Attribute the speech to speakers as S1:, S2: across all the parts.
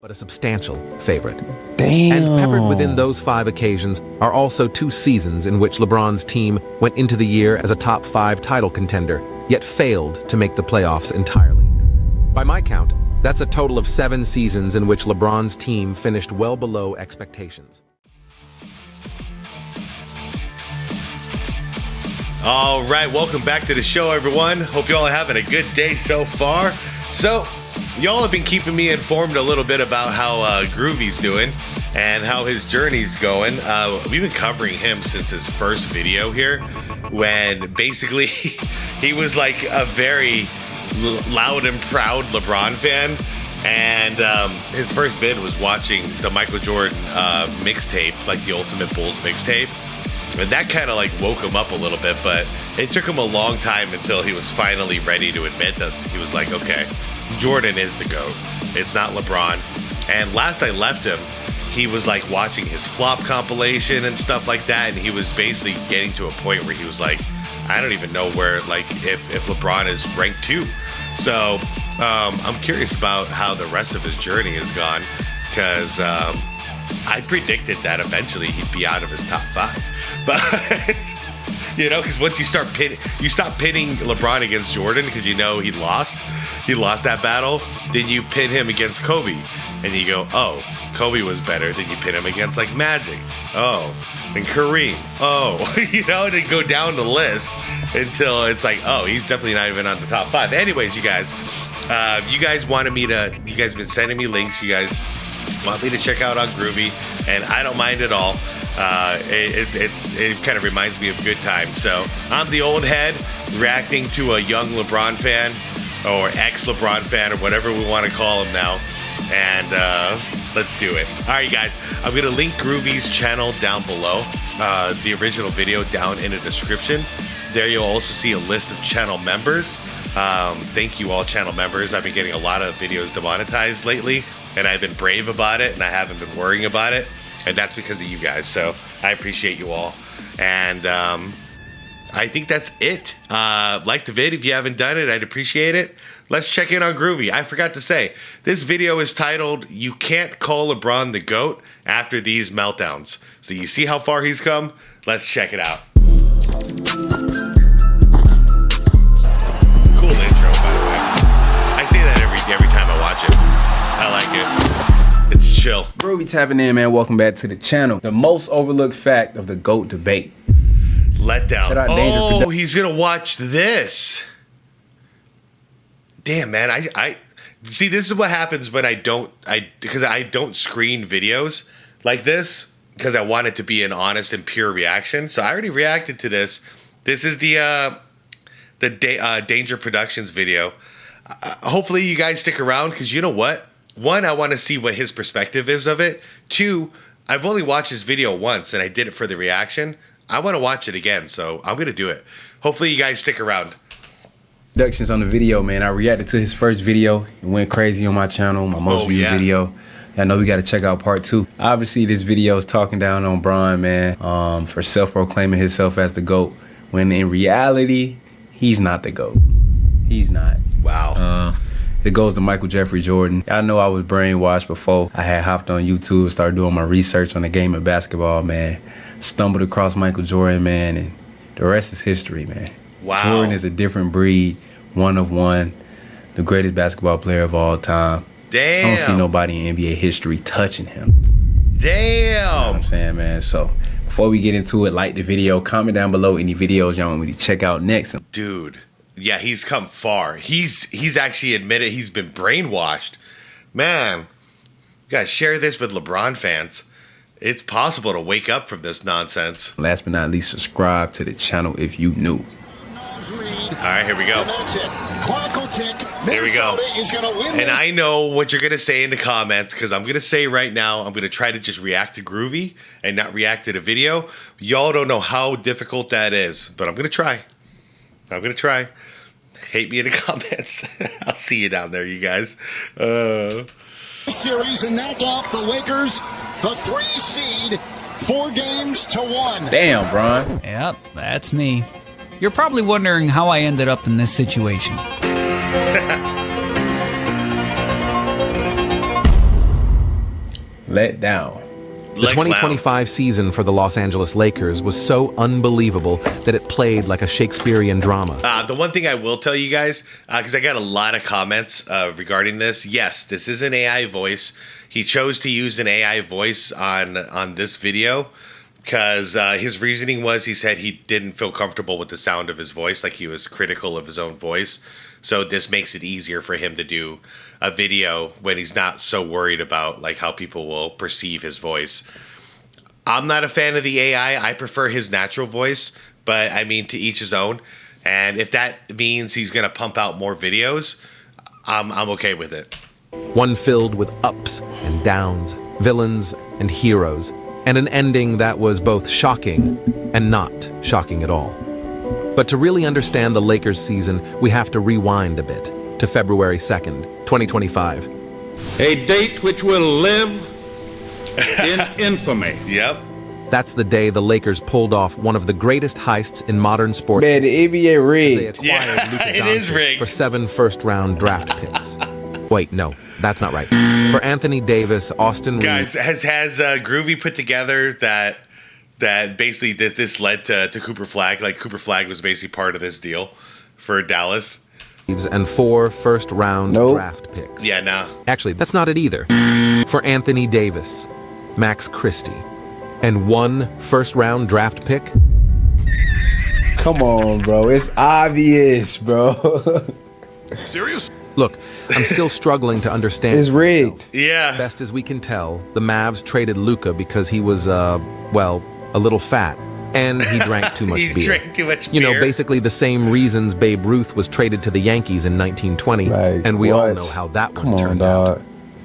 S1: but a substantial favorite.
S2: Damn.
S1: And peppered within those 5 occasions are also 2 seasons in which LeBron's team went into the year as a top 5 title contender, yet failed to make the playoffs entirely. By my count, that's a total of 7 seasons in which LeBron's team finished well below expectations.
S3: All right, welcome back to the show, everyone. Hope you all are having a good day so far. So, y'all have been keeping me informed a little bit about how Groovy's doing and how his journey's going. We've been covering him since his first video here, when basically he was like a very loud and proud LeBron fan. And his first vid was watching the Michael Jordan mixtape, like the Ultimate Bulls mixtape. And that kind of like woke him up a little bit, but it took him a long time until he was finally ready to admit that he was like, okay, Jordan is the GOAT. It's not LeBron. And last I left him, he was like watching his flop compilation and stuff like that. And he was basically getting to a point where he was like, I don't even know where, like, if LeBron is ranked 2. So I'm curious about how the rest of his journey has gone, because I predicted that eventually he'd be out of his top 5. But, you know, because once you stop pitting LeBron against Jordan, because you know he lost that battle, then you pin him against Kobe, and you go, oh, Kobe was better. Then you pin him against like Magic, oh, and Kareem, oh, you know, and go down the list until it's like, oh, he's definitely not even on the top 5. Anyways, you guys wanted me to, you guys have been sending me links, you guys want me to check out on Groovy, and I don't mind at all. It kind of reminds me of good times. So I'm the old head reacting to a young LeBron fan, or ex-LeBron fan, or whatever we want to call him now. And let's do it. All right, guys, I'm going to link Groovy's channel down below, the original video down in the description. There you'll also see a list of channel members. Thank you all channel members. I've been getting a lot of videos demonetized lately, and I've been brave about it, and I haven't been worrying about it, and that's because of you guys. So I appreciate you all. And I think that's it. Like the vid if you haven't done it, I'd appreciate it. Let's check in on Groovy. I forgot to say, this video is titled, You Can't Call LeBron the GOAT After These Meltdowns. So you see how far he's come? Let's check it out. Cool intro, by the way. I say that every time I watch it. I like it. It's chill.
S2: Groovy tapping in, man. Welcome back to the channel. The most overlooked fact of the GOAT debate.
S3: Letdown. Oh, he's gonna watch this. Damn, man. I see. This is what happens when because I don't screen videos like this, because I want it to be an honest and pure reaction. So I already reacted to this. This is the Danger Productions video. Hopefully you guys stick around, because you know what? 1, I want to see what his perspective is of it. 2, I've only watched this video once, and I did it for the reaction. I want to watch it again, so I'm going to do it. Hopefully you guys stick around.
S2: Productions on the video, man. I reacted to his first video. It went crazy on my channel, my most viewed video. I know we got to check out part 2. Obviously, this video is talking down on Bron, man, for self-proclaiming himself as the GOAT, when in reality, he's not the GOAT. He's not.
S3: Wow.
S2: It goes to Michael Jeffrey Jordan. I know I was brainwashed before. I had hopped on YouTube and started doing my research on the game of basketball, man. Stumbled across Michael Jordan, man, and the rest is history, man.
S3: Wow.
S2: Jordan is a different breed, one of one, the greatest basketball player of all time.
S3: Damn.
S2: I don't see nobody in NBA history touching him.
S3: Damn.
S2: You know what I'm saying, man? So before we get into it, like the video, comment down below any videos y'all want me to check out next.
S3: Dude, yeah, he's come far. He's actually admitted he's been brainwashed. Man, you guys share this with LeBron fans. It's possible to wake up from this nonsense.
S2: Last but not least, subscribe to the channel if you new.
S3: All right, here we go. Here we go. And I know what you're going to say in the comments, because I'm going to say right now, I'm going to try to just react to Groovy and not react to the video. Y'all don't know how difficult that is, but I'm going to try. I'm going to try. Hate me in the comments. I'll see you down there, you guys.
S4: Series and knock out the Lakers, the 3 seed, 4-1.
S2: Damn, Bron.
S5: Yep, that's me. You're probably wondering how I ended up in this situation.
S2: Let down.
S1: The 2025 season for the Los Angeles Lakers was so unbelievable that it played like a Shakespearean drama.
S3: The one thing I will tell you guys, because I got a lot of comments regarding this, yes, this is an AI voice. He chose to use an AI voice on this video because his reasoning was he said he didn't feel comfortable with the sound of his voice, like he was critical of his own voice. So this makes it easier for him to do a video when he's not so worried about like how people will perceive his voice. I'm not a fan of the AI. I prefer his natural voice, but I mean, to each his own. And if that means he's going to pump out more videos, I'm okay with it.
S1: One filled with ups and downs, villains and heroes, and an ending that was both shocking and not shocking at all. But to really understand the Lakers season, we have to rewind a bit to February 2nd, 2025.
S6: A date which will live in infamy.
S3: Yep.
S1: That's the day the Lakers pulled off one of the greatest heists in modern sports.
S2: Man, the NBA
S1: They
S2: rigged.
S1: acquired Luka
S3: it is
S1: Doncic
S3: rigged.
S1: for 7 first-round draft picks. Wait, no, that's not right. For Anthony Davis, Austin
S3: Guys,
S1: Reeves,
S3: has Groovy put together that basically this led to Cooper Flag? Like Cooper Flag was basically part of this deal for Dallas.
S1: and 4 first-round
S2: Nope.
S1: draft picks.
S3: Yeah, no.
S1: Actually, that's not it either. For Anthony Davis, Max Christie, and 1 first-round draft pick.
S2: Come on, bro. It's obvious, bro.
S6: Serious?
S1: Look, I'm still struggling to understand.
S2: It's rigged.
S3: Yeah.
S1: Best as we can tell, the Mavs traded Luka because he was, well, a little fat, and he drank too much
S3: He
S1: beer.
S3: drank too much
S1: You know,
S3: beer.
S1: basically the same reasons Babe Ruth was traded to the Yankees in 1920,
S2: Like,
S1: and we all
S2: what?
S1: know how that
S2: Come
S1: one
S2: on,
S1: turned
S2: dog.
S1: out.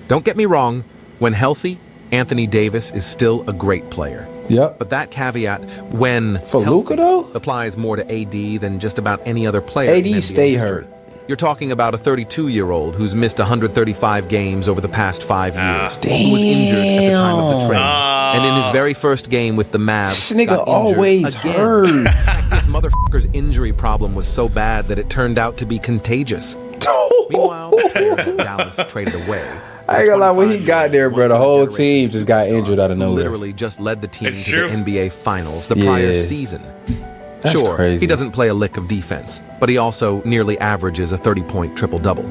S1: Don't get me wrong, when healthy, Anthony Davis is still a great player.
S2: Yep.
S1: But that caveat, when
S2: For
S1: healthy,
S2: Luka, though?
S1: applies more to AD than just about any other player. in
S2: AD
S1: NBA
S2: stay
S1: history.
S2: hurt.
S1: You're talking about a 32-year-old who's missed 135 games over the past 5 years, who was injured at the time of the trade, and in his very first game with the Mavs,
S2: This nigga
S1: got injured
S2: always
S1: again.
S2: hurt.
S1: In fact, this motherfucker's injury problem was so bad that it turned out to be contagious. Meanwhile, the player that Dallas traded away.
S2: I ain't gonna lie, when he got there, bro, the whole team just got injured out of
S1: who
S2: nowhere.
S1: literally just led the team
S3: It's
S1: to
S3: true.
S1: the NBA Finals the prior
S2: Yeah.
S1: season.
S2: That's
S1: Sure,
S2: crazy.
S1: he doesn't play a lick of defense, but he also nearly averages a 30-point triple-double.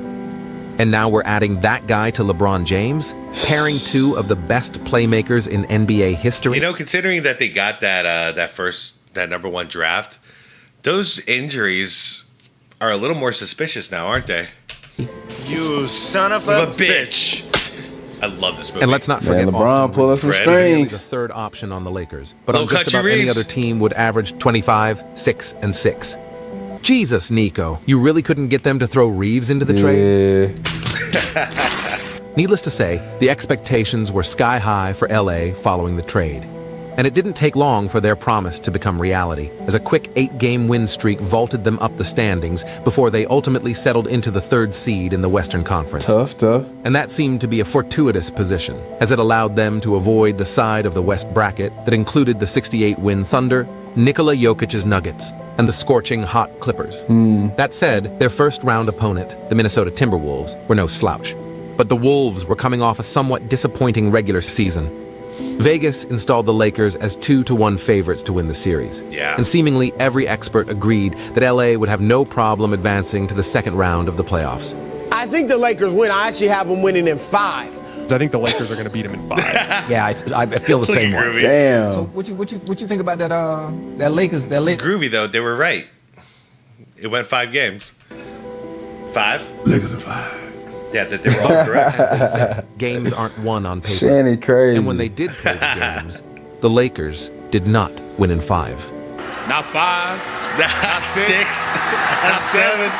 S1: And now we're adding that guy to LeBron James, pairing 2 of the best playmakers in NBA history.
S3: You know, considering that they got that number 1 draft, those injuries are a little more suspicious now, aren't they?
S7: You son of
S3: A
S7: a
S3: bitch. I love this movie.
S1: And let's not forget
S2: Man, LeBron
S1: Austin
S2: pulling
S1: Reeves,
S2: some
S3: Red.
S1: really the
S2: strings.
S1: 3rd option on the Lakers. But
S3: Low
S1: on just
S3: country
S1: about any
S3: Reeves.
S1: other team would average 25, 6, and 6. Jesus, Nico, you really couldn't get them to throw Reeves into the trade?
S2: Yeah.
S1: Needless to say, the expectations were sky high for LA following the trade. And it didn't take long for their promise to become reality, as a quick 8-game win streak vaulted them up the standings before they ultimately settled into the 3rd seed in the Western Conference.
S2: Tough.
S1: And that seemed to be a fortuitous position, as it allowed them to avoid the side of the West bracket that included the 68-win Thunder, Nikola Jokic's Nuggets, and the scorching hot Clippers. That said, their first-round opponent, the Minnesota Timberwolves, were no slouch. But the Wolves were coming off a somewhat disappointing regular season. Vegas installed the Lakers as 2-1 favorites to win the series.
S3: Yeah.
S1: And seemingly every expert agreed that LA would have no problem advancing to the 2nd round of the playoffs.
S8: I think the Lakers win. I actually have them winning in 5.
S9: I think the Lakers are going to beat him in 5.
S5: Yeah, I feel the
S3: Look
S5: same
S3: at
S5: way.
S3: Groovy.
S2: Damn.
S10: So what you think about that Lakers
S3: Groovy, though, they were right. It went 5 games. 5?
S6: Lakers are 5.
S3: Yeah, that they were all correct.
S1: As they said, games aren't won on paper.
S2: Shanny crazy.
S1: And when they did play the games, the Lakers did not win in 5.
S9: Not 5.
S3: Not 6. Not 7.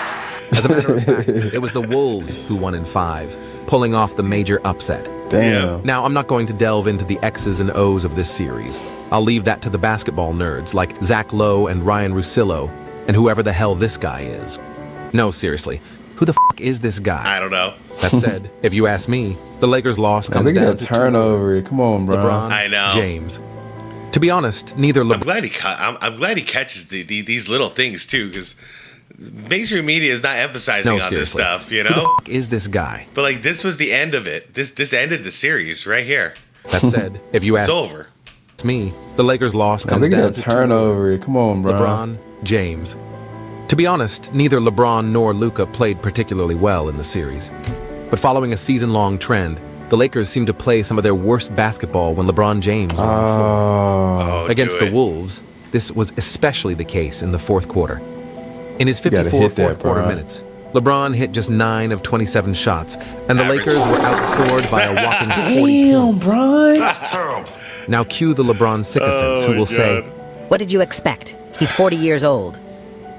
S1: As a matter of fact, it was the Wolves who won in 5, pulling off the major upset.
S2: Damn.
S1: Now, I'm not going to delve into the X's and O's of this series. I'll leave that to the basketball nerds like Zach Lowe and Ryan Russillo, and whoever the hell this guy is. No, seriously, who the f*** is this guy?
S3: I don't know.
S1: That said, if you ask me, the Lakers' loss
S2: Man,
S1: comes
S2: look at
S1: down
S2: that
S1: to
S2: turnover.
S1: 2 words.
S2: Come on, bro.
S1: LeBron
S3: I know.
S1: James. To be honest, neither
S3: I'm
S1: LeBron
S3: glad I'm glad he catches these little things, too, because mainstream media is not emphasizing
S1: No,
S3: on
S1: seriously.
S3: this stuff, you
S1: Who the
S3: know?
S1: f*** is this guy?
S3: But, like, this was the end of it. This ended the series right here.
S1: That said, if you ask
S3: over.
S1: me, the Lakers' loss comes
S2: Look
S1: down
S2: at
S1: to
S2: that turnover. Come on, bro.
S1: LeBron James. To be honest, neither LeBron nor Luka played particularly well in the series. But following a season-long trend, the Lakers seemed to play some of their worst basketball when LeBron James was on the floor. Against the Wolves, this was especially the case in the fourth quarter. In his 54 fourth quarter minutes, LeBron hit just 9 of 27 shots, and the Lakers were outscored by a whopping 40 points.
S2: Bron.
S3: That's terrible.
S1: Now cue the LeBron sycophants who will say,
S11: "What did you expect? He's 40 years old."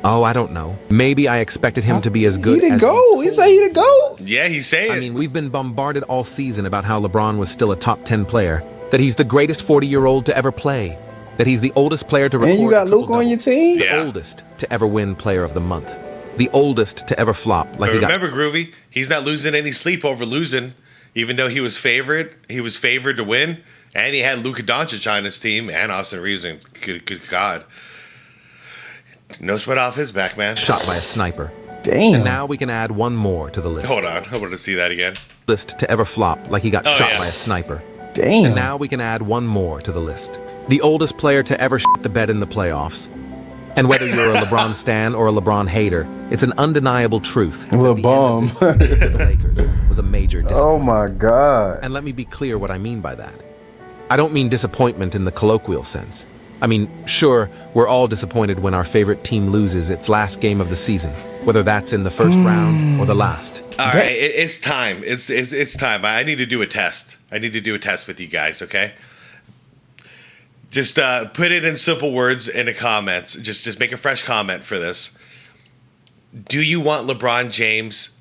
S1: "Oh, I don't know. Maybe I expected him to be as good
S2: He
S1: as
S2: the GOAT. He say he the GOAT.
S3: Yeah, he's saying
S1: I mean, we've been bombarded all season about how LeBron was still a top 10 player, that he's the greatest 40-year-old to ever play, that he's the oldest player to record
S2: And you got
S1: a
S2: Luka
S1: triple-double,
S2: on your team?
S1: the oldest to ever win Player of the Month, the oldest to ever flop. Like
S3: But remember, Groovy, he's not losing any sleep over losing, even though he was favored to win, and he had Luka Doncic on his team and Austin Reeves, and good God. No sweat off his back, man.
S1: Shot by a sniper.
S2: Damn.
S1: And now we can add one more to the list.
S3: Hold on, I want to see that again.
S1: List to ever flop, like he got shot by a sniper.
S2: Damn.
S1: And now we can add one more to the list. The oldest player to ever shit the bed in the playoffs. And whether you're a LeBron stan or a LeBron hater, it's an undeniable truth.
S2: LeBron.
S1: For the Lakers was a major disappointment.
S2: Oh my God.
S1: And let me be clear what I mean by that. I don't mean disappointment in the colloquial sense. I mean, sure, we're all disappointed when our favorite team loses its last game of the season, whether that's in the first round or the last.
S3: All right, it's time. It's time. I need to do a test. I need to do a test with you guys, okay? Just put it in simple words in the comments. Just make a fresh comment for this. Do you want LeBron James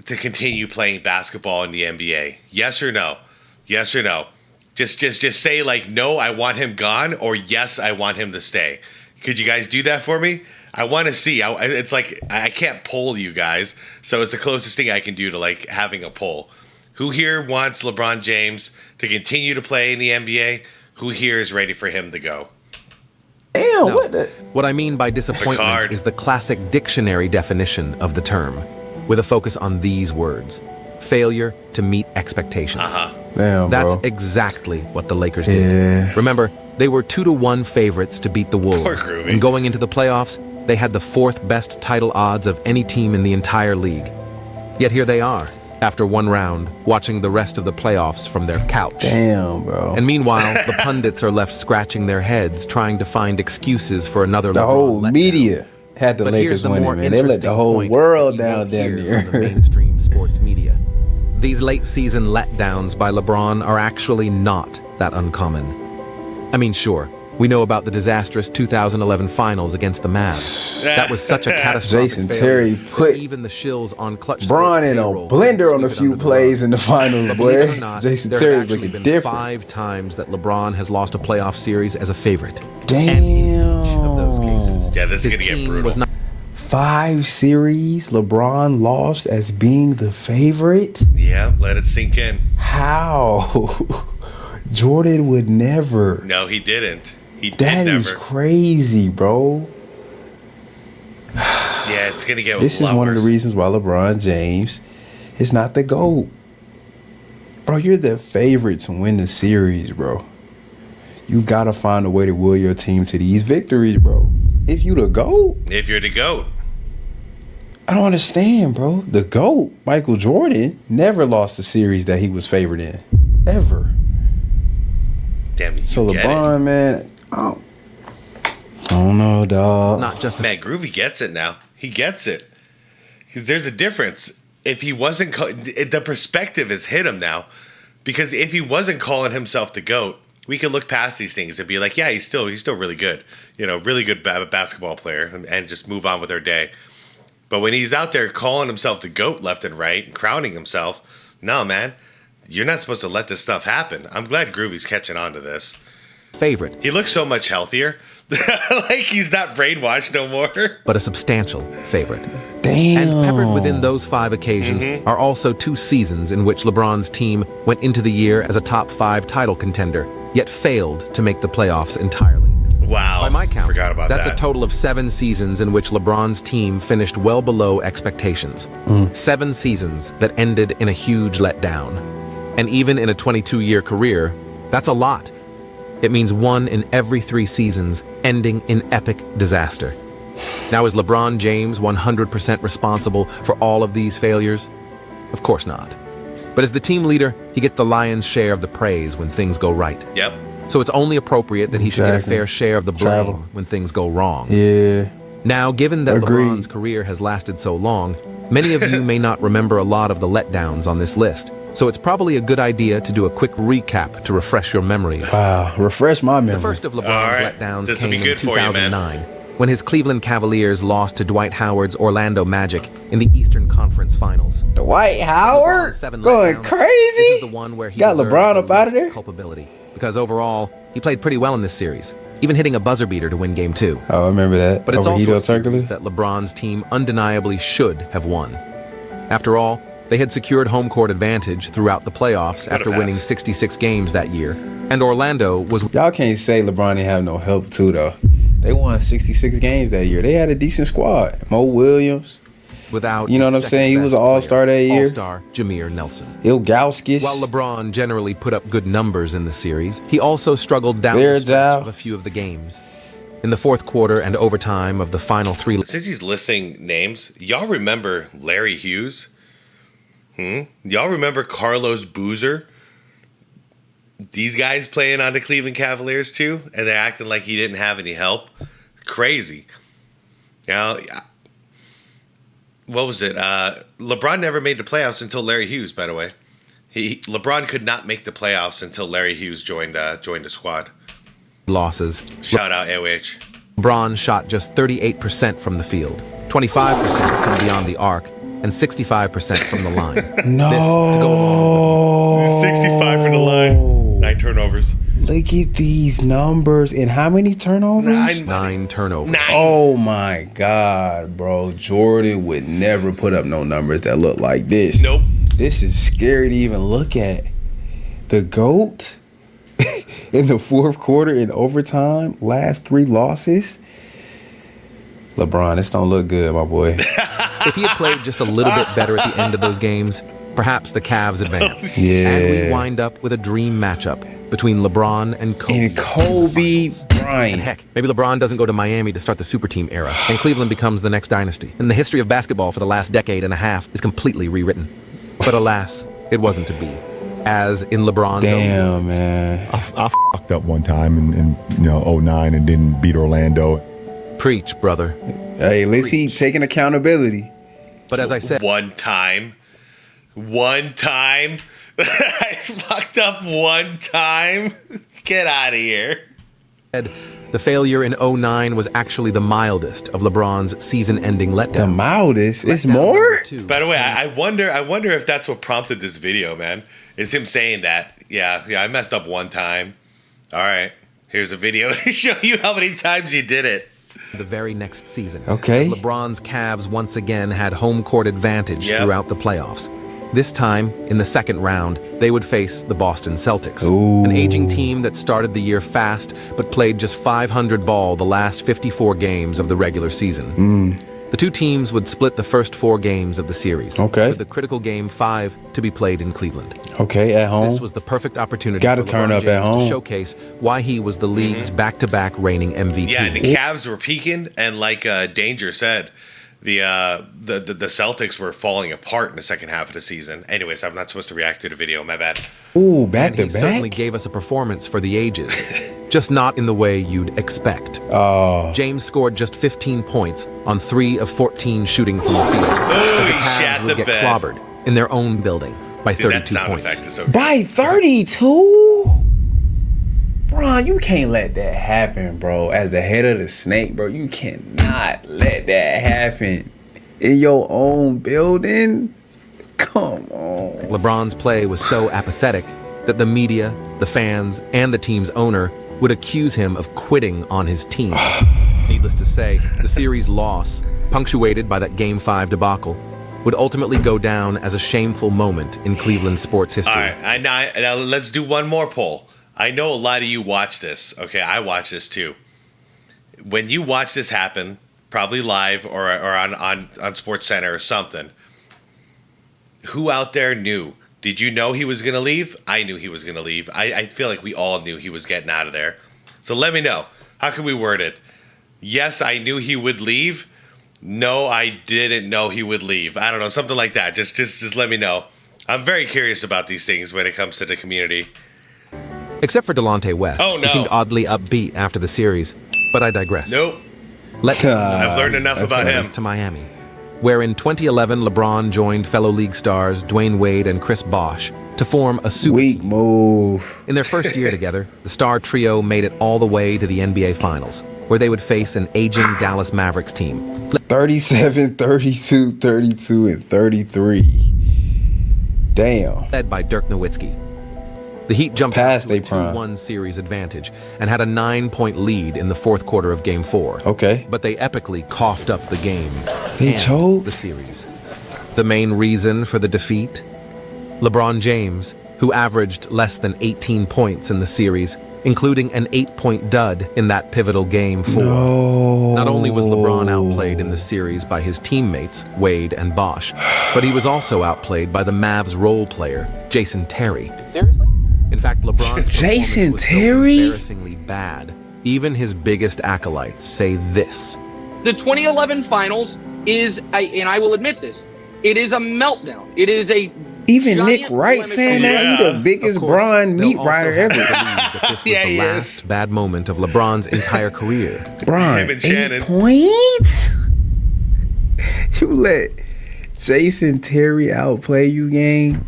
S3: to continue playing basketball in the NBA? Yes or no? Yes or no? Just say like, no, I want him gone, or yes, I want him to stay. Could you guys do that for me? I want to see. It's like I can't poll you guys, so it's the closest thing I can do to like having a poll. Who here wants LeBron James to continue to play in the NBA? Who here is ready for him to go?
S2: Damn,
S1: what I mean by disappointment is the classic dictionary definition of the term, with a focus on these words: failure to meet expectations.
S2: Damn,
S1: That's
S2: bro.
S1: exactly what the Lakers did. Remember, they were 2-1 favorites to beat the Wolves, and going into the playoffs, they had the 4th best title odds of any team in the entire league. Yet here they are, after one round, watching the rest of the playoffs from their couch.
S2: Damn, bro.
S1: And meanwhile, the pundits are left scratching their heads, trying to find excuses for another
S2: The
S1: LeBron
S2: whole
S1: letdown.
S2: media had the
S1: But
S2: Lakers
S1: here's the
S2: winning,
S1: more
S2: man. They let the
S1: interesting
S2: whole
S1: point
S2: world
S1: that you
S2: down
S1: won't
S2: damn
S1: hear
S2: near.
S1: from the mainstream sports media. These late-season letdowns by LeBron are actually not that uncommon. I mean, sure, we know about the disastrous 2011 finals against the Mavs. That was such a catastrophic
S2: Jason
S1: failure
S2: Terry
S1: that
S2: put
S1: even the shills on Clutch
S2: Bron
S1: Sports
S2: in a
S1: payroll
S2: blender on a
S1: couldn't
S2: few
S1: sweep it
S2: plays in
S1: under
S2: the finals,
S1: But believe it or
S2: boy.
S1: not,
S2: Jason
S1: there
S2: Terry's
S1: have actually
S2: looking
S1: been
S2: different.
S1: 5 times that LeBron has lost a playoff series as a favorite.
S2: Damn.
S1: And in each of those cases,
S3: Yeah, this is
S1: his
S3: gonna get
S1: team
S3: brutal.
S1: was not
S2: 5 series LeBron lost as being the favorite?
S3: Yeah, let it sink in.
S2: How? Jordan would never.
S3: No, he didn't. He did
S2: That
S3: never.
S2: is crazy, bro.
S3: Yeah, it's gonna get.
S2: This
S3: a
S2: is
S3: lot
S2: one
S3: worse.
S2: of the reasons why LeBron James is not the GOAT. Bro, you're the favorite to win the series, bro. You gotta find a way to will your team to these victories, bro. If you the GOAT,
S3: If you're the GOAT.
S2: I don't understand, bro. The GOAT, Michael Jordan, never lost a series that he was favored in. Ever.
S3: Damn, you
S2: So
S3: get
S2: LeBron, man, I don't know, dog.
S1: not just
S3: it. Man, Groovy gets it now. He gets it. 'Cause there's a difference. If he wasn't, the perspective has hit him now. Because if he wasn't calling himself the GOAT, we could look past these things and be like, yeah, he's still really good. You know, really good basketball player, and just move on with our day. But when he's out there calling himself the GOAT left and right and crowning himself, no, man, you're not supposed to let this stuff happen. I'm glad Groovy's catching on to this.
S1: favorite,
S3: He looks so much healthier. Like he's not brainwashed no more.
S1: but a substantial favorite.
S2: Damn.
S1: And peppered within those 5 occasions are also 2 seasons in which LeBron's team went into the year as a top 5 title contender, yet failed to make the playoffs entirely.
S3: Wow.
S1: By my count,
S3: Forgot about
S1: that's
S3: that.
S1: a total of 7 seasons in which LeBron's team finished well below expectations. 7 seasons that ended in a huge letdown. And even in a 22-year career, That's a lot. It means 1 in every 3 seasons ending in epic disaster. Now, is LeBron James 100% responsible for all of these failures? Of course not. But as the team leader, he gets the lion's share of the praise when things go right.
S3: Yep.
S1: So it's only appropriate that he should get a fair share of the blame when things go wrong.
S2: Yeah.
S1: Now, given that LeBron's career has lasted so long, many of you may not remember a lot of the letdowns on this list. So it's probably a good idea to do a quick recap to refresh your memories.
S2: Wow, refresh my memory.
S1: The first of LeBron's letdowns
S3: This
S1: came
S3: will be good
S1: in
S3: for you,
S1: 2009, when his Cleveland Cavaliers lost to Dwight Howard's Orlando Magic in the Eastern Conference Finals.
S2: Dwight Howard going crazy.
S1: This is the one where he
S2: got LeBron
S1: deserves
S2: up out of
S1: the
S2: there.
S1: least culpability, because overall he played pretty well in this series, even hitting a buzzer beater to win Game 2.
S2: Oh, I remember that.
S1: But it's also a
S2: Circular?
S1: series that LeBron's team undeniably should have won. After all, they had secured home court advantage throughout the playoffs after winning 66 games that year, and Orlando was...
S2: Y'all can't say LeBron didn't have no help too, though. They won 66 games that year. They had a decent squad. Mo Williams.
S1: Without,
S2: you know what I'm saying? He was an all-star that year.
S1: All-star Jameer Nelson.
S2: Ilgauskas.
S1: While LeBron generally put up good numbers in the series, he also struggled down the stretch of a few of the games. In the fourth quarter and overtime of the final 3...
S3: Since he's listing names, y'all remember Larry Hughes? Y'all remember Carlos Boozer? These guys playing on the Cleveland Cavaliers too, and they're acting like he didn't have any help. Crazy. Now, what was it? LeBron never made the playoffs until Larry Hughes. By the way, LeBron could not make the playoffs until Larry Hughes joined the squad.
S1: Losses.
S3: Shout out AOH.
S1: LeBron shot just 38% from the field, 25% from beyond the arc, and 65% from the line.
S2: No.
S3: 65 from the line. 9 turnovers.
S2: Look at these numbers. And how many turnovers?
S1: 9 turnovers.
S3: 9.
S2: Oh my God, bro. Jordan would never put up no numbers that look like this.
S3: Nope.
S2: This is scary to even look at. The GOAT in the fourth quarter in overtime, last 3 losses. LeBron, this don't look good, my boy.
S1: If he had played just a little bit better at the end of those games, perhaps the Cavs advance.
S2: Yeah.
S1: And we wind up with a dream matchup between LeBron and Kobe.
S2: Bryant.
S1: And heck, maybe LeBron doesn't go to Miami to start the super team era, and Cleveland becomes the next dynasty. And the history of basketball for the last decade and a half is completely rewritten. But alas, it wasn't to be. As in LeBron's
S2: Damn, man.
S12: I fucked up one time in 09 and didn't beat Orlando.
S1: Preach, brother.
S2: Hey, let's see, taking accountability.
S1: But as I said,
S3: one time, I fucked up one time. Get out of here.
S1: The failure in 09 was actually the mildest of LeBron's season-ending letdown.
S2: The mildest? It's more?
S3: By the way, I wonder if that's what prompted this video, man. Is him saying that? Yeah, I messed up one time. All right, here's a video to show you how many times you did it.
S1: The very next season.
S2: Okay.
S1: As LeBron's Cavs once again had home court advantage throughout the playoffs. This time, in the second round, they would face the Boston Celtics.
S2: Ooh.
S1: An aging team that started the year fast, but played just .500 ball the last 54 games of the regular season. The two teams would split the first 4 games of the series.
S2: Okay.
S1: With the critical game 5 to be played in Cleveland.
S2: Okay, at home.
S1: This was the perfect opportunity
S2: Gotta
S1: for
S2: turn
S1: LeBron
S2: up at
S1: James
S2: home.
S1: to showcase why he was the league's back-to-back reigning MVP.
S3: Yeah, and the Cavs were peaking, and like Danger said, the Celtics were falling apart in the second half of the season. Anyways, I'm not supposed to react to the video. My bad.
S2: Ooh, back to
S1: He certainly
S2: back.
S1: gave us a performance for the ages, just not in the way you'd expect.
S2: Oh.
S1: James scored just 15 points on 3 of 14 shooting from the field.
S3: Oh,
S1: the
S3: he
S1: Cavs
S3: shat
S1: would
S3: the
S1: get
S3: bed.
S1: clobbered in their own building by
S3: Dude,
S1: 32
S3: that sound
S1: points.
S3: effect is so good.
S2: By 32? Bro, you can't let that happen, bro. As the head of the snake, bro, you cannot let that happen in your own building. Come on.
S1: LeBron's play was so apathetic that the media, the fans, and the team's owner would accuse him of quitting on his team. Needless to say, the series loss, punctuated by that Game 5 debacle, would ultimately go down as a shameful moment in Cleveland sports history.
S3: All right, now let's do one more poll. I know a lot of you watch this. Okay, I watch this too. When you watch this happen, probably live or on SportsCenter or something, who out there knew Did you know he was going to leave? I knew he was going to leave. I feel like we all knew he was getting out of there. So let me know. How can we word it? Yes, I knew he would leave. No, I didn't know he would leave. I don't know, something like that. Just let me know. I'm very curious about these things when it comes to the community.
S1: Except for Delonte West,
S3: Oh, no.
S1: who seemed oddly upbeat after the series. But I digress.
S3: Nope. I've learned enough about him.
S1: To Miami, where in 2011 LeBron joined fellow league stars Dwayne Wade and Chris Bosh to form a super
S2: Weak
S1: team.
S2: move.
S1: In their first year together, the star trio made it all the way to the NBA Finals, where they would face an aging Dallas Mavericks team.
S2: 37, 32, 32, and 33. Damn.
S1: Led by Dirk Nowitzki. The Heat jumped
S2: Past
S1: out to a
S2: they prime.
S1: 2-1 series advantage and had a 9-point lead in the fourth quarter of Game 4.
S2: Okay.
S1: But they epically coughed up the game
S2: They
S1: and
S2: choked?
S1: the series. The main reason for the defeat? LeBron James, who averaged less than 18 points in the series, including an 8-point dud in that pivotal Game 4.
S2: No.
S1: Not only was LeBron outplayed in the series by his teammates, Wade and Bosh, but he was also outplayed by the Mavs role player, Jason Terry.
S10: Seriously?
S1: In fact, LeBron's
S2: Jason
S1: performance was
S2: Terry?
S1: so embarrassingly bad. Even his biggest acolytes say this.
S13: The 2011 finals is, and I will admit this, it is a meltdown. It is a
S2: Even Nick
S13: giant
S2: Wright
S13: blemish
S2: saying
S13: on
S2: that
S3: Yeah.
S2: he the biggest
S1: Of course,
S2: Bron
S1: they'll
S2: meat
S1: also
S2: rider
S1: have
S2: ever.
S1: to believe that this was
S3: Yeah,
S1: the
S3: he
S1: last
S3: is.
S1: bad moment of LeBron's entire career.
S2: Bron,
S3: Him and
S2: 8
S3: Shannon.
S2: points? You let Jason Terry outplay you, gang?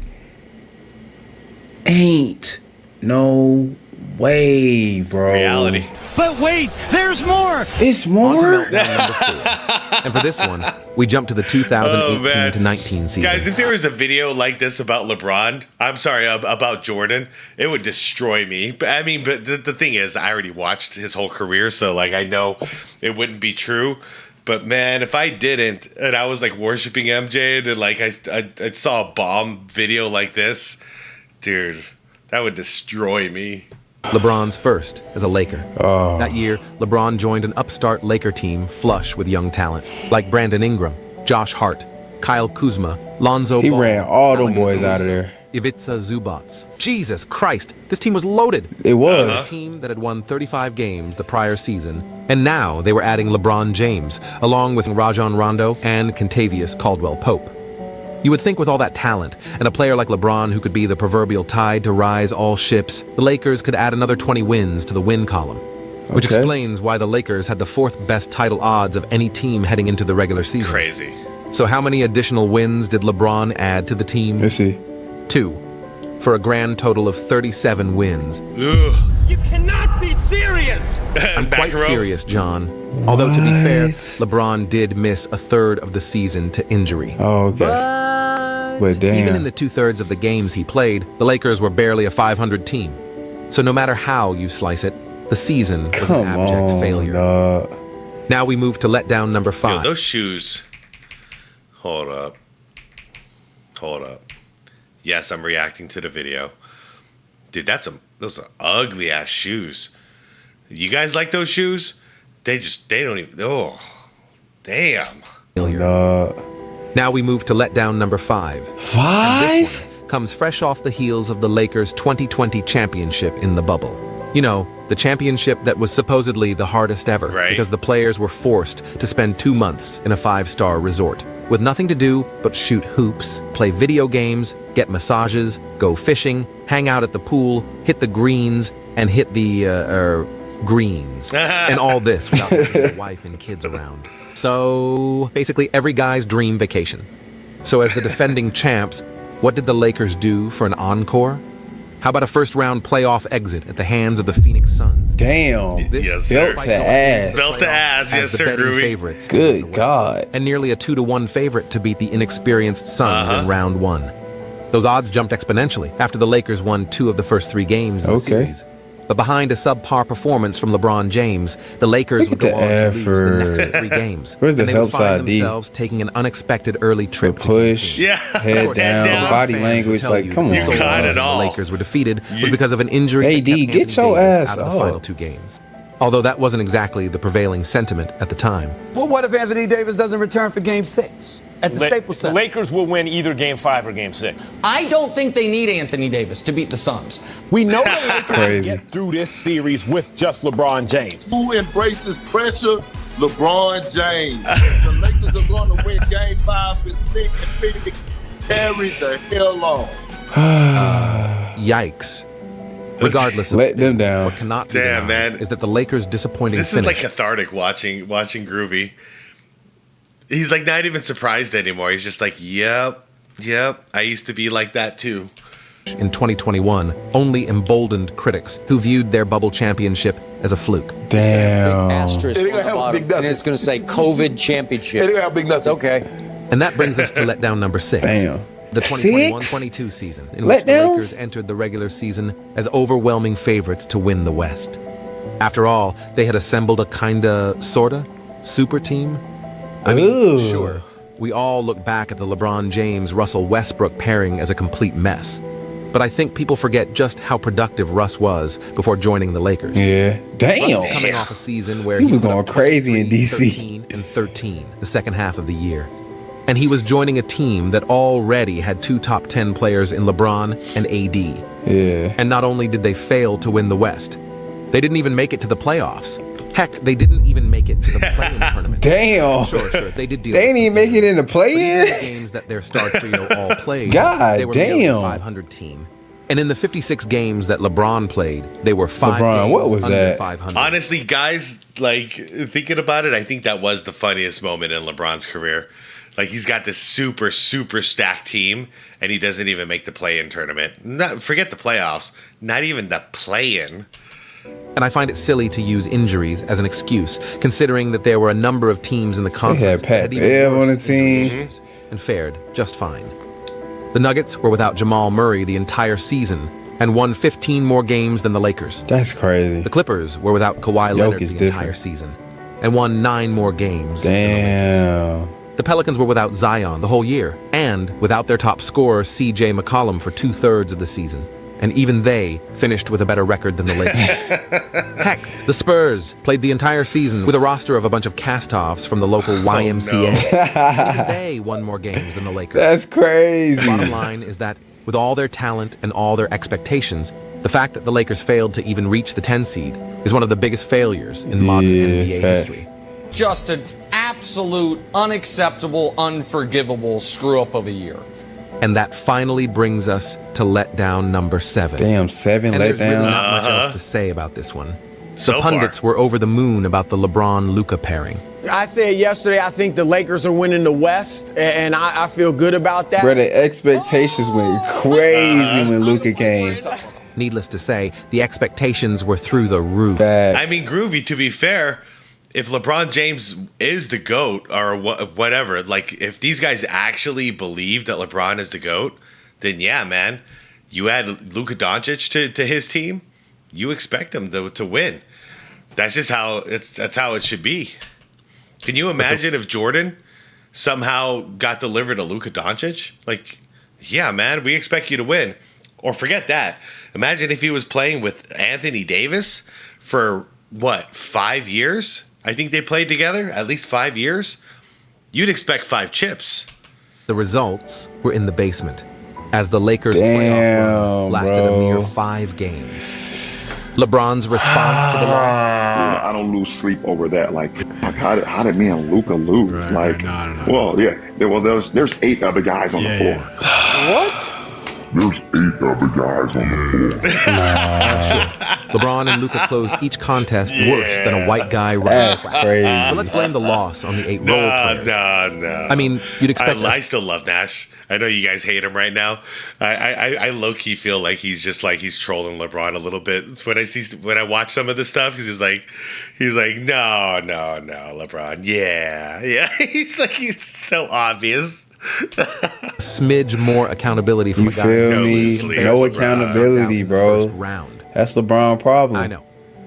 S2: Ain't no way, bro.
S3: Reality.
S4: But wait, there's more.
S2: It's
S1: On to
S2: more?
S1: meltdown number 4. And for this one, we jump to the 2018 to 19 season.
S3: Guys, if there was a video like this about LeBron, I'm sorry, about Jordan, it would destroy me. But I mean, but the thing is, I already watched his whole career, so like I know it wouldn't be true. But man, if I didn't, and I was like worshiping MJ, and like I saw a bomb video like this, dude, that would destroy me.
S1: LeBron's first as a Laker. That year, LeBron joined an upstart Laker team flush with young talent, like Brandon Ingram, Josh Hart, Kyle Kuzma, Lonzo
S2: He
S1: Ball,
S2: ran all them
S1: Alex
S2: boys out of
S1: Caruso,
S2: there.
S1: Ivica Zubats. Jesus Christ, this team was loaded.
S2: It was.
S1: A team that had won 35 games the prior season, and now they were adding LeBron James, along with Rajon Rondo and Kentavious Caldwell-Pope. You would think with all that talent, and a player like LeBron who could be the proverbial tide to rise all ships, the Lakers could add another 20 wins to the win column. Which
S2: Okay.
S1: explains why the Lakers had the 4th best title odds of any team heading into the regular season.
S3: Crazy.
S1: So how many additional wins did LeBron add to the team?
S2: Let's see.
S1: 2, for a grand total of 37 wins.
S3: Ugh.
S6: You cannot be serious!
S1: I'm
S3: Back
S1: quite
S3: row.
S1: serious, John. Although to be fair,
S2: What?
S1: LeBron did miss a third of the season to injury.
S2: Oh, okay. But damn.
S1: Even in the 2/3 of the games he played, the Lakers were barely a 500 team. So no matter how you slice it, the season was an
S2: Come
S1: abject
S2: on,
S1: failure.
S2: dog.
S1: Now we move to letdown number 5.
S3: Yo, those shoes. Hold up. Yes, I'm reacting to the video. Dude, those are ugly ass shoes. You guys like those shoes? They don't even. Oh, damn.
S1: Failure. Now we move to letdown number 5. And
S2: 5?
S1: this one comes fresh off the heels of the Lakers' 2020 championship in the bubble. You know, the championship that was supposedly the hardest ever,
S3: Right.
S1: because the players were forced to spend 2 months in a 5-star resort with nothing to do but shoot hoops, play video games, get massages, go fishing, hang out at the pool, hit the greens, and hit the greens. And all this without having a wife and kids around. So basically every guy's dream vacation. So as the defending champs, what did the Lakers do for an encore? How about a first-round playoff exit at the hands of the Phoenix Suns?
S2: Damn.
S1: This
S3: Yes, sir.
S2: Belt to ass.
S3: Belt to ass,
S1: as
S3: yes,
S1: the
S3: sir,
S1: betting
S3: Groovy.
S1: favorites to win the
S2: Good
S1: West.
S2: God.
S1: And nearly a 2-1 favorite to beat the inexperienced Suns in round 1. Those odds jumped exponentially after the Lakers won 2 of the first 3 games in the
S2: Okay.
S1: series. But behind a subpar performance from LeBron James, the Lakers would
S2: Look
S1: go
S2: at
S1: on
S2: the
S1: to lose the
S2: effort.
S1: next 3 games.
S2: Where's the
S1: and they
S2: help
S1: would find
S2: side, D?
S1: themselves taking an unexpected early trip to
S2: Push,
S3: Yeah.
S2: head
S3: Head
S2: down,
S3: down.
S2: body
S1: Fans
S2: language.
S1: will tell
S2: Like,
S1: you
S2: come
S1: the
S2: on.
S1: sole
S3: You got
S1: reason
S3: it
S1: the
S3: all.
S1: Lakers were defeated was because of an injury
S2: AD,
S1: that kept
S2: get
S1: Anthony
S2: your
S1: Davis
S2: ass
S1: out of the
S2: up.
S1: final 2 games. Although that wasn't exactly the prevailing sentiment at the time.
S14: Well, what if Anthony Davis doesn't return for Game 6? at the Staples Center.
S15: The Lakers will win either Game 5 or Game 6.
S13: I don't think they need Anthony Davis to beat the Suns.
S14: We know the Lakers
S12: Crazy.
S14: get through this series with just LeBron James.
S16: Who embraces pressure? LeBron James. The Lakers are going to win Game 5 and 6 and Phoenix. Carry the hell on.
S1: Yikes. Regardless of
S2: Let them down.
S1: what cannot be
S3: Damn,
S1: denied
S3: man.
S1: is that the Lakers' disappointing
S3: This
S1: finish
S3: is like cathartic watching Groovy. He's like not even surprised anymore. He's just like, yep, I used to be like that too.
S1: in 2021 only emboldened critics who viewed their bubble championship as a fluke.
S2: Damn.
S17: Asterisk on the bottom, and it's going to say COVID championship. It's okay.
S1: And that brings us to letdown number 6.
S2: Damn.
S1: The 2021-22 season, in which the Lakers entered the regular season as overwhelming favorites to win the West. After all, they had assembled a kinda, sorta, super team. I mean, sure, we all look back at the LeBron James-Russell Westbrook pairing as a complete mess. But I think people forget just how productive Russ was before joining the Lakers.
S2: Yeah. Damn.
S1: Russ was coming off a season where
S2: He was
S1: put
S2: going
S1: up
S2: crazy in
S1: 23,
S2: DC.
S1: 13, and 13 the second half of the year. And he was joining a team that already had 2 top 10 players in LeBron and AD.
S2: Yeah.
S1: And not only did they fail to win the West, they didn't even make it to the playoffs. Heck, they didn't even make it to the play-in tournament.
S2: Damn.
S1: Sure, they did deal
S2: They
S1: with
S2: didn't even make it in the play-in?
S1: the games that their star trio all played,
S2: God
S1: they were merely a
S2: damn.
S1: 500 team. And in the 56 games that LeBron played, they were 5
S2: LeBron,
S1: games
S2: what was
S1: under
S2: that?
S1: 500.
S3: Honestly, guys, like, thinking about it, I think that was the funniest moment in LeBron's career. Like, he's got this super, super stacked team, and he doesn't even make the play-in tournament. Forget the playoffs. Not even the play-in.
S1: And I find it silly to use injuries as an excuse, considering that there were a number of teams in the conference
S2: had Pat
S1: that had even
S2: Bev on
S1: worse
S2: the team.
S1: injury issues and fared just fine. The Nuggets were without Jamal Murray the entire season and won 15 more games than the Lakers.
S2: That's crazy.
S1: The Clippers were without Kawhi Leonard the entire season and won 9 more games than the Lakers.
S2: Damn.
S1: The Pelicans were without Zion the whole year and without their top scorer C.J. McCollum for 2/3 of the season. And even they finished with a better record than the Lakers. Heck, the Spurs played the entire season with a roster of a bunch of cast-offs from the local YMCA. Even they won more games than the Lakers.
S2: That's crazy.
S1: The bottom line is that with all their talent and all their expectations, the fact that the Lakers failed to even reach the 10 seed is one of the biggest failures in modern NBA history.
S18: Just an absolute, unacceptable, unforgivable screw-up of a year.
S1: And that finally brings us to letdown number 7.
S2: Damn, 7
S1: and there's really
S2: letdowns.
S1: not much else to say about this one.
S3: So
S1: The pundits were over the moon about the LeBron-Luka pairing.
S8: I said yesterday, I think the Lakers are winning the West, and I feel good about that.
S2: Bro, the expectations went crazy when Luka came.
S1: Needless to say, the expectations were through the roof.
S3: I mean, Groovy, to be fair, if LeBron James is the GOAT or whatever, like if these guys actually believe that LeBron is the GOAT, then yeah, man, you add Luka Doncic to his team, you expect him to win. That's just how that's how it should be. Can you imagine if Jordan somehow got delivered to Luka Doncic? Like, yeah, man, we expect you to win. Or forget that. Imagine if he was playing with Anthony Davis for, 5 years? I think they played together, at least 5 years. You'd expect 5 chips.
S1: The results were in the basement, as the Lakers' playoff run lasted a mere 5 games. LeBron's response to the loss.
S19: I don't lose sleep over that. Like, how did me and Luka lose? Well, yeah. There's 8 other guys on the floor.
S8: What?
S19: There's 8 other guys on the floor.
S1: LeBron and Luka closed each contest worse than a white guy running
S2: That's
S1: track.
S2: crazy.
S1: But let's blame the loss on the 8 role players.
S3: No.
S1: I mean, you'd expect
S3: I still love Nash. I know you guys hate him right now. I low-key feel like he's just like he's trolling LeBron a little bit when I watch some of this stuff, because he's like no LeBron, yeah he's so obvious.
S1: a smidge more accountability from
S2: You
S1: a guy
S2: feel
S1: who
S2: me?
S1: embarrassed
S2: No
S1: LeBron
S2: accountability,
S1: in the
S2: bro.
S1: first round.
S2: That's LeBron problem.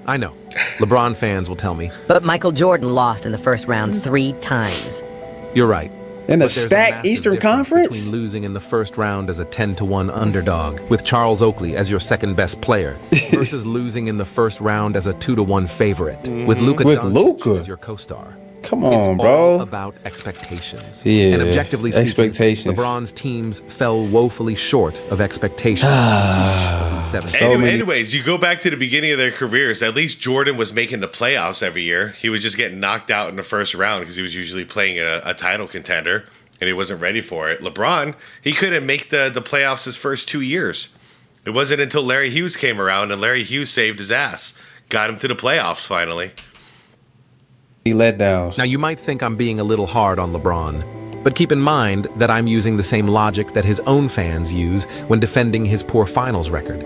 S1: I know. LeBron fans will tell me.
S11: But Michael Jordan lost in the first round 3 times.
S1: You're right.
S2: In a
S1: But there's
S2: stacked
S1: massive
S2: Eastern
S1: difference
S2: Conference?
S1: between losing in the first round as a 10-1 underdog with Charles Oakley as your second best player versus losing in the first round as a 2-1 favorite with Luka Doncic as your co-star.
S2: Come on,
S1: it's
S2: bro.
S1: all about expectations.
S2: Yeah,
S1: and objectively speaking,
S2: expectations.
S1: LeBron's teams fell woefully short of expectations.
S3: Anyways, you go back to the beginning of their careers. At least Jordan was making the playoffs every year. He would just get knocked out in the first round because he was usually playing a title contender, and he wasn't ready for it. LeBron, he couldn't make the playoffs his first 2 years. It wasn't until Larry Hughes came around, and Larry Hughes saved his ass, got him to the playoffs finally.
S2: He letdowns.
S1: Now, you might think I'm being a little hard on LeBron, but keep in mind that I'm using the same logic that his own fans use when defending his poor finals record.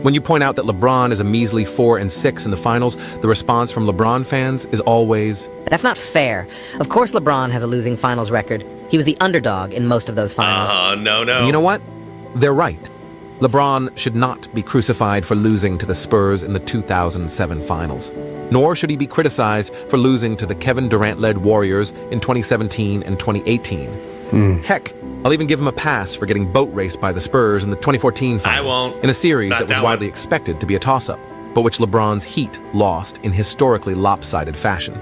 S1: When you point out that LeBron is a measly 4-6 in the finals, the response from LeBron fans is always,
S11: "That's not fair. Of course LeBron has a losing finals record. He was the underdog in most of those finals."
S3: No.
S1: And you know what? They're right. LeBron should not be crucified for losing to the Spurs in the 2007 finals. Nor should he be criticized for losing to the Kevin Durant-led Warriors in 2017 and 2018. Heck, I'll even give him a pass for getting boat raced by the Spurs in the 2014 finals.
S3: I won't.
S1: In a series
S3: Not
S1: that was
S3: that
S1: widely
S3: one.
S1: expected to be a toss-up, but which LeBron's Heat lost in historically lopsided fashion.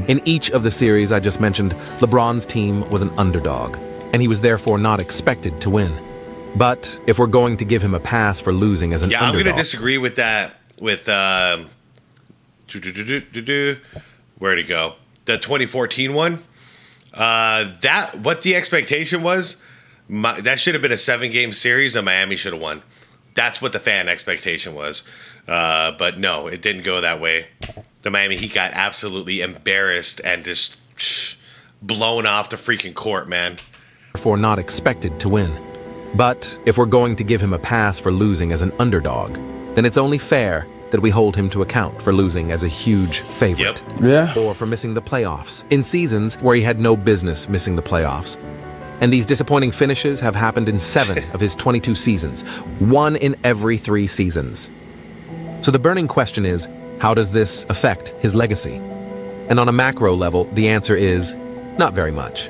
S1: In each of the series I just mentioned, LeBron's team was an underdog, and he was therefore not expected to win. But if we're going to give him a pass for losing as an
S3: I'm
S1: underdog...
S3: going to disagree with that. With where'd he go? The 2014 one. What the expectation was, that should have been a 7-game series, and Miami should have won. That's what the fan expectation was. But no, it didn't go that way. The Miami Heat got absolutely embarrassed and just blown off the freaking court, man.
S1: Therefore not expected to win. But if we're going to give him a pass for losing as an underdog, then it's only fair that we hold him to account for losing as a huge favorite.
S2: Yeah.
S1: Or for missing the playoffs in seasons where he had no business missing the playoffs. And these disappointing finishes have happened in 7 of his 22 seasons, 1 in every 3 seasons. So the burning question is, how does this affect his legacy? And on a macro level, the answer is not very much.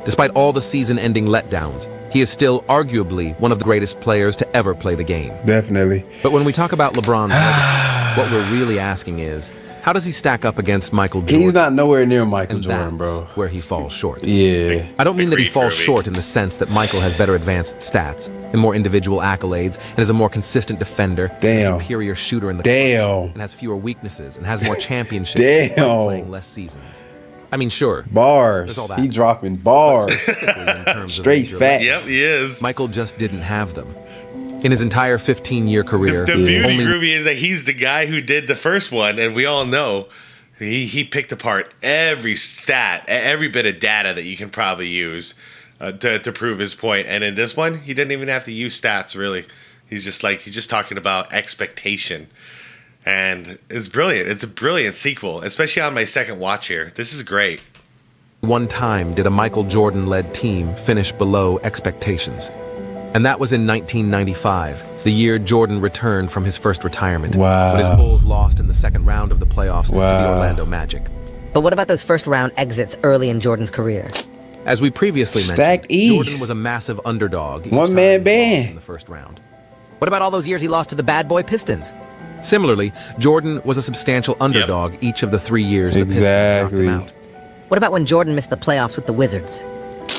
S1: Despite all the season-ending letdowns, he is still arguably one of the greatest players to ever play the game.
S2: Definitely.
S1: But when we talk about LeBron's legacy, what we're really asking is, how does he stack up against Michael Jordan?
S2: He's not nowhere near Michael
S1: And
S2: Jordan,
S1: that's
S2: bro.
S1: where he falls short.
S2: Yeah.
S1: I don't mean that he
S3: Agreed,
S1: falls
S3: Kirby.
S1: short in the sense that Michael has better advanced stats and more individual accolades and is a more consistent defender,
S2: Damn.
S1: a superior shooter in the
S2: Damn.
S1: clutch, and has fewer weaknesses and has more championships
S2: Damn.
S1: despite playing less seasons. I mean, sure.
S2: Bars.
S1: There's all that.
S2: He dropping bars.
S1: Specifically in terms of
S2: Straight
S1: major
S2: facts.
S3: Yep, he is.
S1: Michael just didn't have them. In his entire 15-year career,
S3: The beauty,
S1: only
S3: Groovy, is that he's the guy who did the first one, and we all know he picked apart every stat, every bit of data that you can probably use to prove his point. And in this one, he didn't even have to use stats, really. He's just talking about expectation. And it's brilliant. It's a brilliant sequel, especially on my second watch here. This is great.
S1: one time did a Michael Jordan-led team finish below expectations. And that was in 1995, the year Jordan returned from his first retirement,
S2: Wow.
S1: when his Bulls lost in the second round of the playoffs to the
S2: Wow.
S1: Orlando Magic.
S11: But what about those first-round exits early in Jordan's career?
S1: As we previously
S2: Stacked
S1: mentioned,
S2: East.
S1: Jordan was a massive underdog each
S2: One-man
S1: time he lost
S2: band.
S1: in the first round.
S11: What about all those years he lost to the bad boy Pistons?
S1: Similarly, Jordan was a substantial underdog each of the 3 years the Pistons knocked him out.
S11: What about when Jordan missed the playoffs with the Wizards?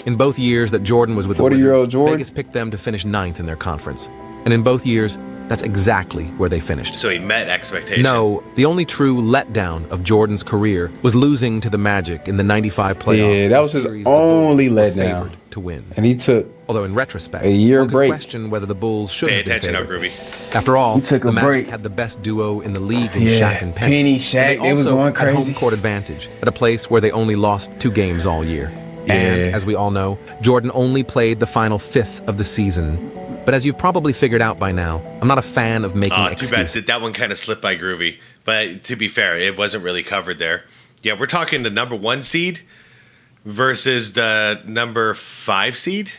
S1: In both years that Jordan was with the
S2: 40-year-old
S1: Wizards,
S2: Jordan?
S1: Vegas picked them to finish 9th in their conference. And in both years, that's exactly where they finished.
S3: So he met expectation.
S1: No, the only true letdown of Jordan's career was losing to the Magic in the 95 playoffs.
S2: Yeah, that was his only letdown.
S1: Favored to win.
S2: And he took
S1: Although in retrospect,
S2: a year
S1: one could
S2: break.
S1: question whether the Bulls should
S3: Pay
S1: have been
S3: attention now,
S1: favored.
S3: Groovy.
S1: After all,
S2: He took a
S1: the Magic
S2: break.
S1: had the best duo in the league in
S2: Yeah,
S1: Shaq and Penny.
S2: Penny,
S1: And
S2: Shaq, they was
S1: also
S2: going
S1: had home
S2: crazy.
S1: court advantage at a place where they only lost 2 games all year. And
S2: Yeah.
S1: as we all know, Jordan only played the final 5th of the season. But as you've probably figured out by now, I'm not a fan of making
S3: Too bad
S1: excuses.
S3: that one kind of slipped by Groovy. But to be fair, it wasn't really covered there. Yeah, we're talking the number 1 seed versus the number 5 seed.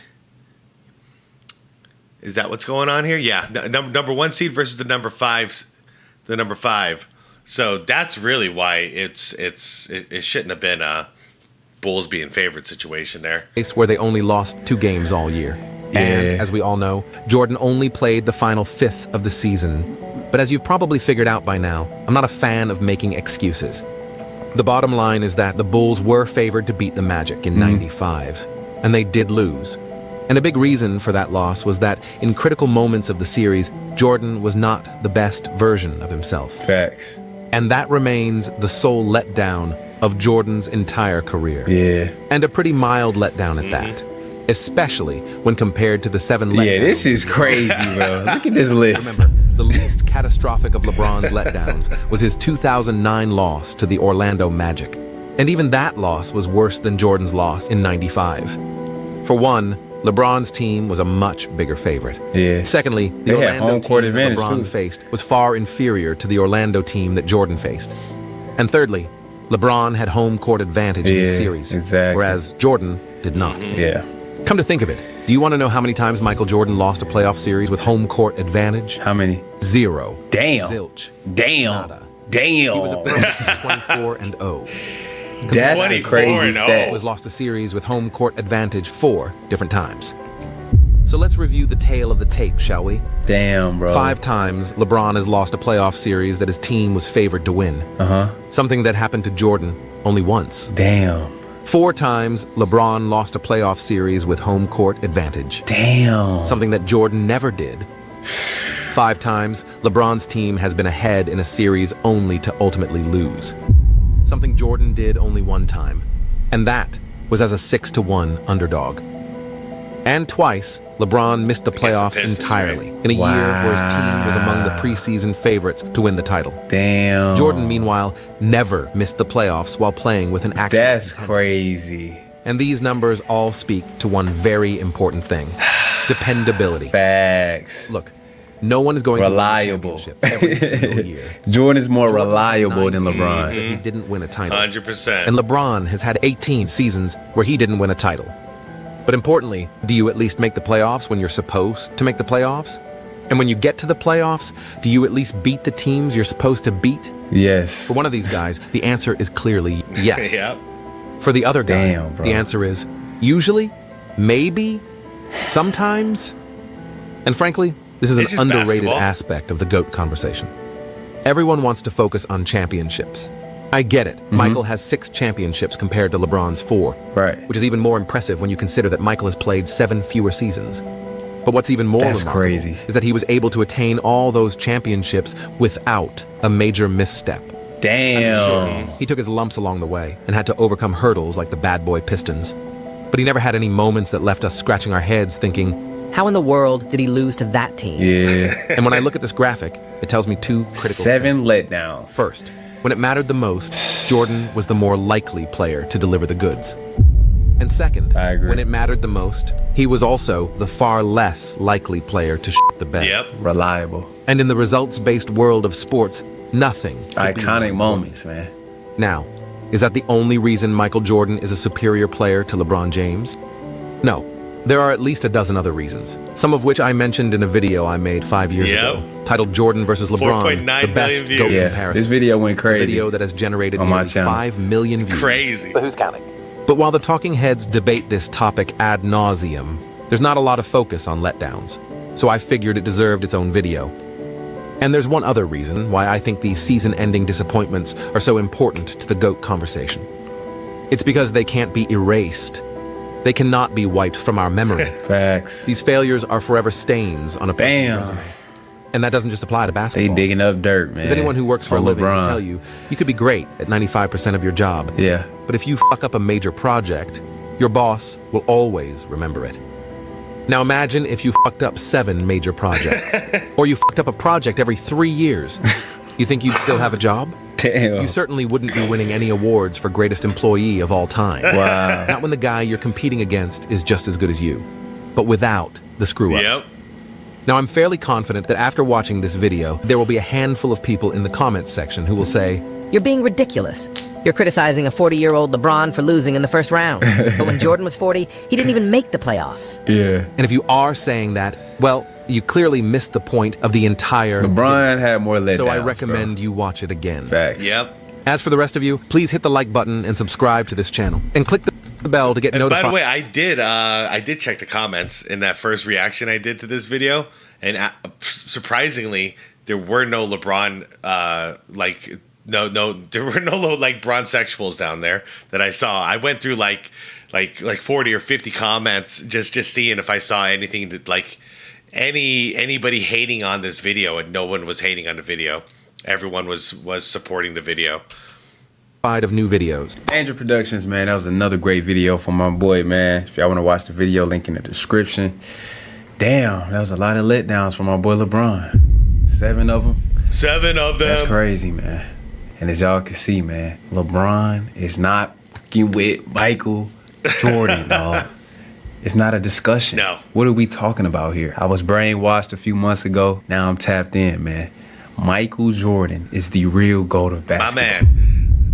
S3: Is that what's going on here? Yeah, number 1 seed versus the number 5. The number 5. So that's really why it shouldn't have been a Bulls being favored situation there.
S1: Place where they only lost 2 games all year.
S2: Yeah.
S1: And as we all know, Jordan only played the final 5th of the season. But as you've probably figured out by now, I'm not a fan of making excuses. The bottom line is that the Bulls were favored to beat the Magic in '95, and they did lose. And a big reason for that loss was that in critical moments of the series, Jordan was not the best version of himself.
S2: Facts.
S1: And that remains the sole letdown of Jordan's entire career.
S2: Yeah.
S1: And a pretty mild letdown at that, especially when compared to the 7 letdowns.
S2: Yeah, this is crazy, bro. Look at this list.
S1: Remember, the least catastrophic of LeBron's letdowns was his 2009 loss to the Orlando Magic. And even that loss was worse than Jordan's loss in '95. For one, LeBron's team was a much bigger favorite.
S2: Yeah.
S1: Secondly, the
S2: They had
S1: Orlando
S2: home court
S1: team that
S2: advantage,
S1: LeBron
S2: too.
S1: faced was far inferior to the Orlando team that Jordan faced. And thirdly, LeBron had home court advantage in the
S2: Yeah,
S1: series,
S2: exactly.
S1: whereas Jordan did not.
S2: Yeah.
S1: Come to think of it, do you want to know how many times Michael Jordan lost a playoff series with home court advantage?
S2: How many?
S1: 0.
S2: Damn.
S1: Zilch.
S2: Damn.
S1: Nada.
S2: Damn.
S1: He was a perfect 24-0.
S2: That's a crazy stat.
S1: Was lost a series with home court advantage 4 different times. So let's review the tale of the tape, shall we?
S2: Damn, bro.
S1: 5 times LeBron has lost a playoff series that his team was favored to win. Something that happened to Jordan only once.
S2: Damn.
S1: 4 times LeBron lost a playoff series with home court advantage.
S2: Damn.
S1: Something that Jordan never did. 5 times LeBron's team has been ahead in a series only to ultimately lose. Something Jordan did only 1 time, and that was as a 6-1 underdog. And twice, LeBron missed the playoffs entirely in a year where his team was among the preseason favorites to win the title.
S2: Damn.
S1: Jordan, meanwhile, never missed the playoffs while playing with an actual
S2: That's
S1: contender.
S2: crazy.
S1: And these numbers all speak to one very important thing: dependability.
S2: Facts.
S1: Look, no one is going
S2: Reliable.
S1: to win a championship every single year.
S2: Jordan is more
S1: Jordan
S2: reliable
S1: had 9
S2: than
S1: seasons
S2: LeBron.
S1: that he didn't win a title.
S3: 100%.
S1: And LeBron has had 18 seasons where he didn't win a title. But importantly, do you at least make the playoffs when you're supposed to make the playoffs? And when you get to the playoffs, do you at least beat the teams you're supposed to beat?
S2: Yes.
S1: For one of these guys, the answer is clearly yes.
S3: Yep.
S1: For the other guy,
S2: Damn, bro.
S1: the answer is usually, maybe, sometimes. And frankly, this is an
S3: It's just
S1: underrated
S3: basketball.
S1: aspect of the GOAT conversation. Everyone wants to focus on championships. I get it. Michael has 6 championships compared to LeBron's 4.
S2: Right.
S1: Which is even more impressive when you consider that Michael has played 7 fewer seasons. But what's even more
S2: That's
S1: remarkable
S2: crazy.
S1: is that he was able to attain all those championships without a major misstep.
S2: Damn.
S1: Sure, he took his lumps along the way and had to overcome hurdles like the bad boy Pistons. But he never had any moments that left us scratching our heads thinking,
S11: how in the world did he lose to that team?
S2: Yeah.
S1: And when I look at this graphic, it tells me 2 critical
S2: 7 letdowns.
S1: First, when it mattered the most, Jordan was the more likely player to deliver the goods. And second,
S2: I agree.
S1: when it mattered the most, he was also the far less likely player to shit the bed.
S3: Yep.
S2: Reliable.
S1: And in the results-based world of sports, nothing could be
S2: Iconic
S1: more
S2: moments, man.
S1: important. Now, is that the only reason Michael Jordan is a superior player to LeBron James? No. There are at least a dozen other reasons, some of which I mentioned in a video I made 5 years ago, titled Jordan versus LeBron,
S3: 4.9
S1: the best
S3: million
S1: GOAT
S3: views.
S1: comparison.
S2: This video went crazy.
S1: A video that has generated
S2: on my
S1: nearly
S2: channel.
S1: 5 million views.
S3: Crazy.
S1: But who's counting? But while the talking heads debate this topic ad nauseum, there's not a lot of focus on letdowns, so I figured it deserved its own video. And there's one other reason why I think these season-ending disappointments are so important to the GOAT conversation. It's because they can't be erased. They cannot be wiped from our memory.
S2: Facts.
S1: These failures are forever stains on a person's resume. And that doesn't just apply to
S2: They
S1: basketball.
S2: digging up dirt, man.
S1: As anyone who works for a living
S2: LeBron.
S1: will tell you, you could be great at 95% of your job.
S2: Yeah.
S1: But if you fuck up a major project, your boss will always remember it. Now imagine if you fucked up 7 major projects. Or you fucked up a project every 3 years. You think you'd still have a job?
S2: Damn.
S1: You certainly wouldn't be winning any awards for greatest employee of all time.
S2: Wow.
S1: Not when the guy you're competing against is just as good as you, but without the screw-ups.
S3: Yep.
S1: Now, I'm fairly confident that after watching this video, there will be a handful of people in the comments section who will say,
S11: You're being ridiculous. You're criticizing a 40-year-old LeBron for losing in the first round. But when Jordan was 40, he didn't even make the playoffs.
S2: Yeah.
S1: And if you are saying that, well, you clearly missed the point of the entire
S2: LeBron had more letdowns.
S1: So I recommend you watch it again.
S2: Facts.
S3: Yep.
S1: As for the rest of you, please hit the like button and subscribe to this channel. And click the bell to get
S3: And
S1: notified.
S3: by the way, I did check the comments in that first reaction I did to this video, and surprisingly, there were no LeBron there were no like bronsexuals down there that I saw. I went through like 40 or 50 comments just seeing if I saw anything that like anybody hating on this video, and no one was hating on the video. Everyone was supporting the video.
S1: Of new videos.
S2: Andrew Productions, man, that was another great video from my boy, man. If y'all want to watch the video, link in the description. Damn, that was a lot of letdowns from my boy LeBron. 7 of them.
S3: 7 of them.
S2: That's crazy, man. And as y'all can see, man, LeBron is not fucking with Michael Jordan, dog. It's not a discussion.
S3: No.
S2: What are we talking about here? I was brainwashed a few months ago. Now I'm tapped in, man. Michael Jordan is the real GOAT of basketball.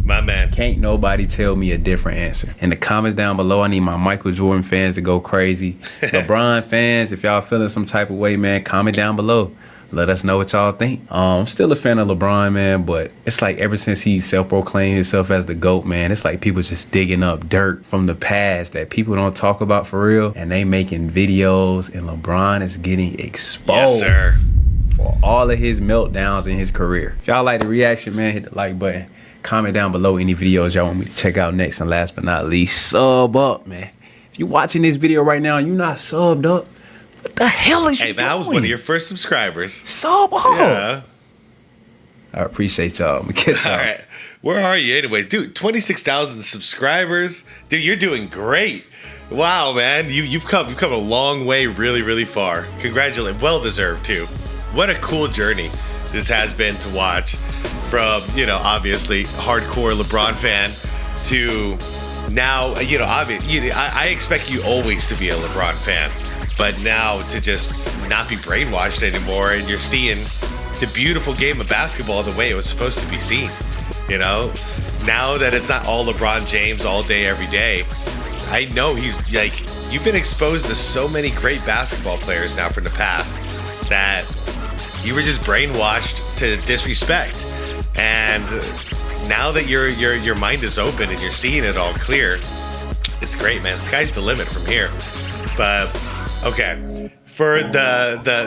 S3: My man.
S2: Can't nobody tell me a different answer. In the comments down below, I need my Michael Jordan fans to go crazy. LeBron fans, if y'all feeling some type of way, man, comment down below. Let us know what y'all think. I'm still a fan of LeBron, man, but it's like ever since he self-proclaimed himself as the GOAT, man, it's like people just digging up dirt from the past that people don't talk about for real, and they making videos, and LeBron is getting exposed.
S3: Yes, sir.
S2: For all of his meltdowns in his career. If y'all like the reaction, man, hit the like button. Comment down below any videos y'all want me to check out next. And last but not least, sub up, man. If you're watching this video right now and you're not subbed up, what the hell is you doing?
S3: Hey, man, I was one of your first subscribers.
S2: Sub up.
S3: Yeah.
S2: I appreciate y'all. I'm gonna catch y'all.
S3: All right. Where are you anyways? Dude, 26,000 subscribers. Dude, you're doing great. Wow, man. You've come a long way, really, really far. Congratulations. Well deserved, too. What a cool journey this has been to watch. From, obviously hardcore LeBron fan to now, I expect you always to be a LeBron fan, but now to just not be brainwashed anymore, and you're seeing the beautiful game of basketball the way it was supposed to be seen. Now that it's not all LeBron James all day, every day, I know he's like, you've been exposed to so many great basketball players now from the past that you were just brainwashed to disrespect. And now that your mind is open and you're seeing it all clear, it's great, man. Sky's the limit from here. But okay, for the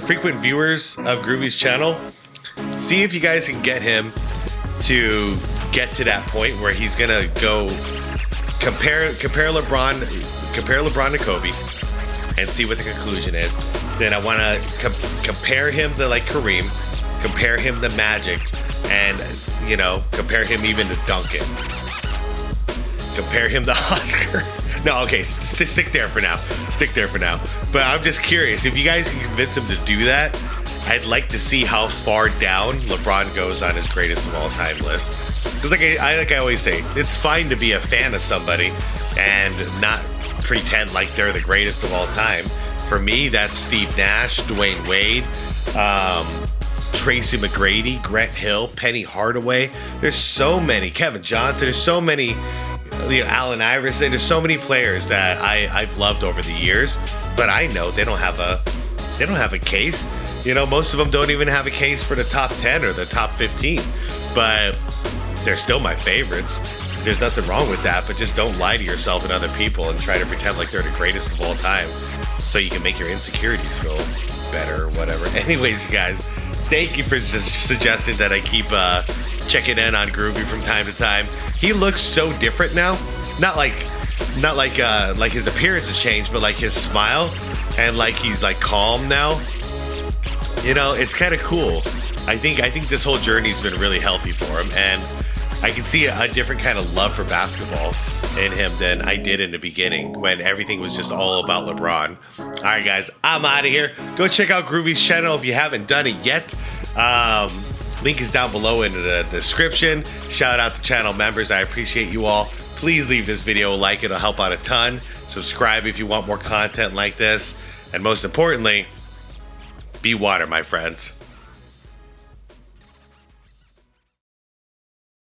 S3: frequent viewers of Groovy's channel, see if you guys can get him to get to that point where he's gonna go compare LeBron to Kobe, and see what the conclusion is. Then I want to compare him to like Kareem. Compare him to Magic, and compare him even to Duncan. Compare him to Oscar. No, okay, stick there for now. But I'm just curious, if you guys can convince him to do that, I'd like to see how far down LeBron goes on his greatest of all time list. Because like I always say, it's fine to be a fan of somebody and not pretend like they're the greatest of all time. For me, that's Steve Nash, Dwayne Wade, Tracy McGrady, Grant Hill, Penny Hardaway. There's so many. Kevin Johnson. There's so many. Allen Iverson. There's so many players that I've loved over the years, but I know they don't have a case. Most of them don't even have a case for the top 10 or the top 15, but they're still my favorites. There's nothing wrong with that, but just don't lie to yourself and other people and try to pretend like they're the greatest of all time so you can make your insecurities feel better or whatever. Anyways, you guys, thank you for just suggesting that I keep checking in on Groovy from time to time. He looks so different now. Not like his appearance has changed, but like his smile, and like he's like calm now. It's kind of cool. I think this whole journey's been really healthy for him, and I can see a different kind of love for basketball in him than I did in the beginning when everything was just all about LeBron. All right, guys, I'm out of here. Go check out Groovy's channel if you haven't done it yet. Link is down below in the description. Shout out to channel members. I appreciate you all. Please leave this video a like. It'll help out a ton. Subscribe if you want more content like this. And most importantly, be water, my friends.